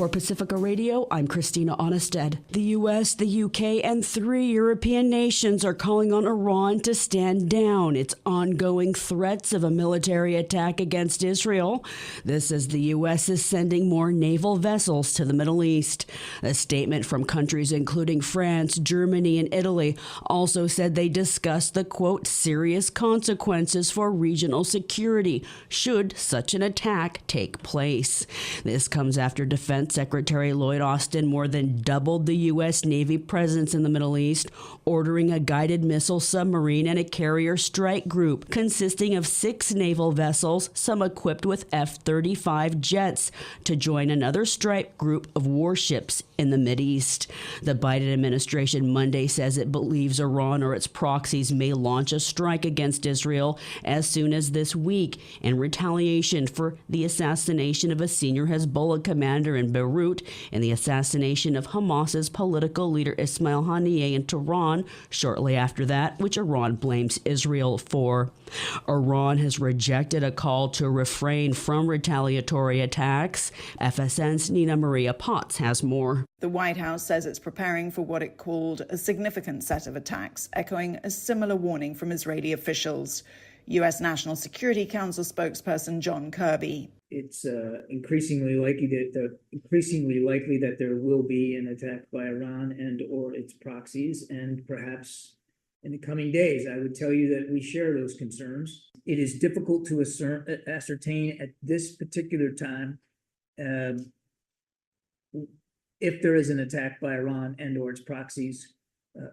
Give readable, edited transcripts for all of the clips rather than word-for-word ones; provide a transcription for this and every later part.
For Pacifica Radio, I'm Christina Onnested. The U.S., the U.K., and 3 European nations are calling on Iran to stand down its ongoing threats of a military attack against Israel. This as the U.S. is sending more naval vessels to the Middle East. A statement from countries including France, Germany, and Italy also said they discussed the, quote, serious consequences for regional security should such an attack take place. This comes after Defense Secretary Lloyd Austin more than doubled the U.S. Navy presence in the Middle East, ordering a guided missile submarine and a carrier strike group consisting of 6 naval vessels, some equipped with F-35 jets, to join another strike group of warships in the Mideast. The Biden administration Monday says it believes Iran or its proxies may launch a strike against Israel as soon as this week in retaliation for the assassination of a senior Hezbollah commander in Beirut and the assassination of Hamas's political leader Ismail Haniyeh in Tehran shortly after that, which Iran blames Israel for. Iran has rejected a call to refrain from retaliatory attacks. FSN's Nina Maria Potts has more. The White House says it's preparing for what it called a significant set of attacks, echoing a similar warning from Israeli officials. U.S. National Security Council spokesperson John Kirby. It's increasingly likely that there will be an attack by Iran and or its proxies, and perhaps in the coming days. I would tell you that we share those concerns. It is difficult to ascertain at this particular time if there is an attack by Iran and or its proxies,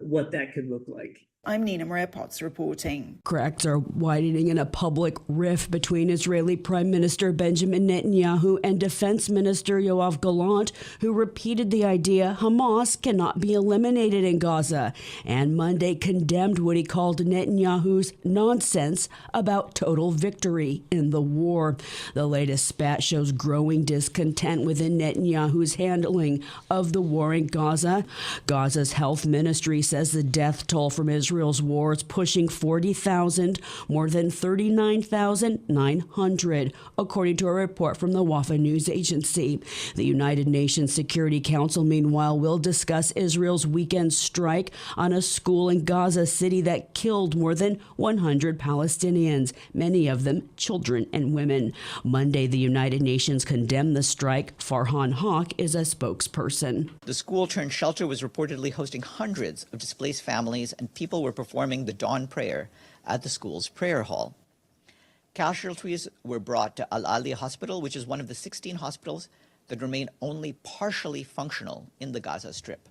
what that could look like. I'm Nina Maria Potts reporting. Cracks are widening in a public rift between Israeli Prime Minister Benjamin Netanyahu and Defense Minister Yoav Gallant, who repeated the idea Hamas cannot be eliminated in Gaza, and Monday condemned what he called Netanyahu's nonsense about total victory in the war. The latest spat shows growing discontent within Netanyahu's handling of the war in Gaza. Gaza's health ministry says the death toll from Israel's war is pushing 40,000, more than 39,900, according to a report from the Wafa news agency. The United Nations Security Council, meanwhile, will discuss Israel's weekend strike on a school in Gaza City that killed more than 100 Palestinians, many of them children and women. Monday, the United Nations condemned the strike. Farhan Haq is a spokesperson. The school turned shelter was reportedly hosting hundreds of displaced families, and people were performing the dawn prayer at the school's prayer hall. Casualties were brought to Al-Ali Hospital, which is one of the 16 hospitals that remain only partially functional in the Gaza Strip.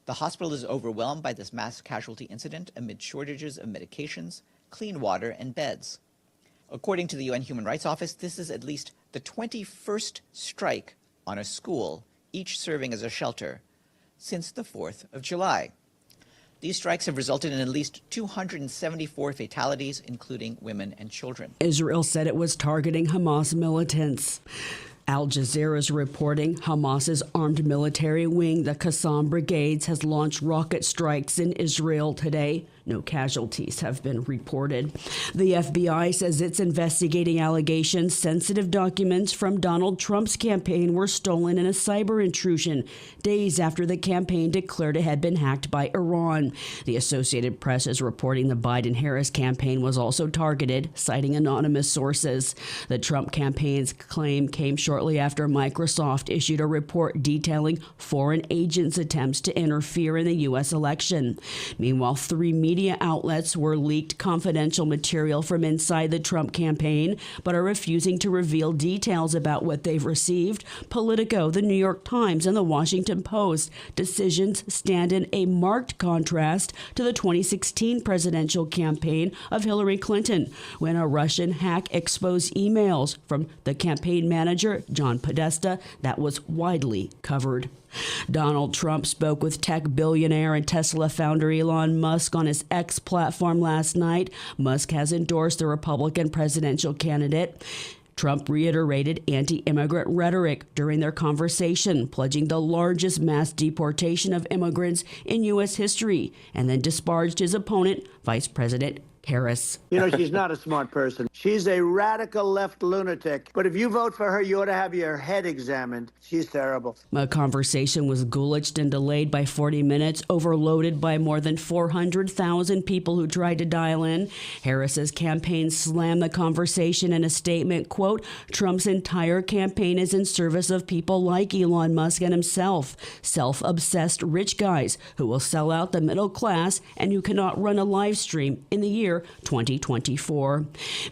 The hospital is overwhelmed by this mass casualty incident amid shortages of medications, clean water, and beds. According to the UN Human Rights Office, this is at least the 21st strike on a school, each serving as a shelter, since the 4th of July. These strikes have resulted in at least 274 fatalities, including women and children. Israel said it was targeting Hamas militants. Al Jazeera is reporting Hamas's armed military wing, the Qassam Brigades, has launched rocket strikes in Israel today. No casualties have been reported. The FBI says it's investigating allegations sensitive documents from Donald Trump's campaign were stolen in a cyber intrusion days after the campaign declared it had been hacked by Iran. The Associated Press is reporting the Biden-Harris campaign was also targeted, citing anonymous sources. The Trump campaign's claim came shortly after Microsoft issued a report detailing foreign agents' attempts to interfere in the U.S. election. Meanwhile, 3 media outlets were leaked confidential material from inside the Trump campaign, but are refusing to reveal details about what they've received. Politico, the New York Times, and the Washington Post decisions stand in a marked contrast to the 2016 presidential campaign of Hillary Clinton, when a Russian hack exposed emails from the campaign manager, John Podesta, that was widely covered. Donald Trump spoke with tech billionaire and Tesla founder Elon Musk on his X platform last night. Musk has endorsed the Republican presidential candidate. Trump reiterated anti-immigrant rhetoric during their conversation, pledging the largest mass deportation of immigrants in U.S. history, and then disparaged his opponent, Vice President Harris. You know, she's not a smart person. She's a radical left lunatic. But if you vote for her, you ought to have your head examined. She's terrible. A conversation was gulliched and delayed by 40 minutes, overloaded by more than 400,000 people who tried to dial in. Harris's campaign slammed the conversation in a statement, quote, Trump's entire campaign is in service of people like Elon Musk and himself, self-obsessed rich guys who will sell out the middle class and who cannot run a live stream in the year 2024.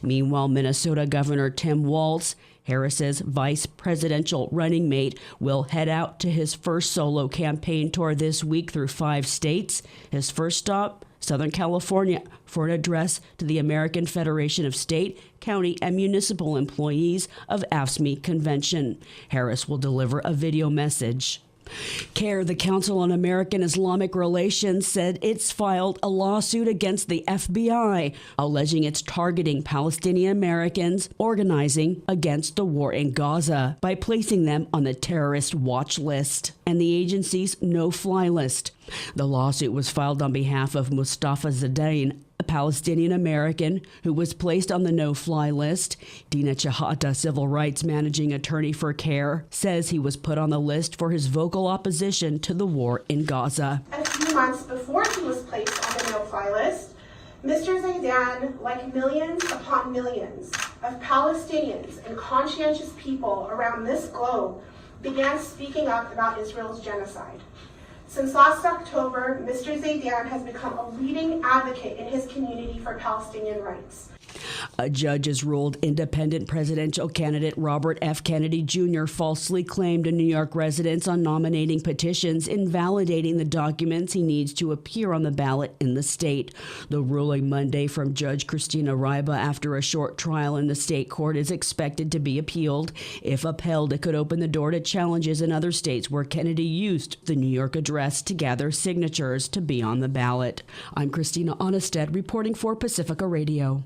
Meanwhile, Minnesota Governor Tim Walz, Harris's vice presidential running mate, will head out to his first solo campaign tour this week through 5 states. His first stop, Southern California, for an address to the American Federation of State, County, and Municipal Employees of AFSCME convention. Harris will deliver a video message. CARE, the Council on American Islamic Relations, said it's filed a lawsuit against the FBI, alleging it's targeting Palestinian Americans organizing against the war in Gaza by placing them on the terrorist watch list and the agency's no-fly list. The lawsuit was filed on behalf of Mustafa Zadain, a Palestinian American who was placed on the no-fly list. Dina Chahata, civil rights managing attorney for CARE, says he was put on the list for his vocal opposition to the war in Gaza. A few months before he was placed on the no-fly list, Mr. Zaydan, like millions upon millions of Palestinians and conscientious people around this globe, began speaking up about Israel's genocide. Since last October, Mr. Zaydan has become a leading advocate in his community for Palestinian rights. A judge has ruled independent presidential candidate Robert F. Kennedy Jr. falsely claimed to New York residents on nominating petitions, invalidating the documents he needs to appear on the ballot in the state. The ruling Monday from Judge Christina Ryba after a short trial in the state court is expected to be appealed. If upheld, it could open the door to challenges in other states where Kennedy used the New York address to gather signatures to be on the ballot. I'm Christina Onnested reporting for Pacifica Radio.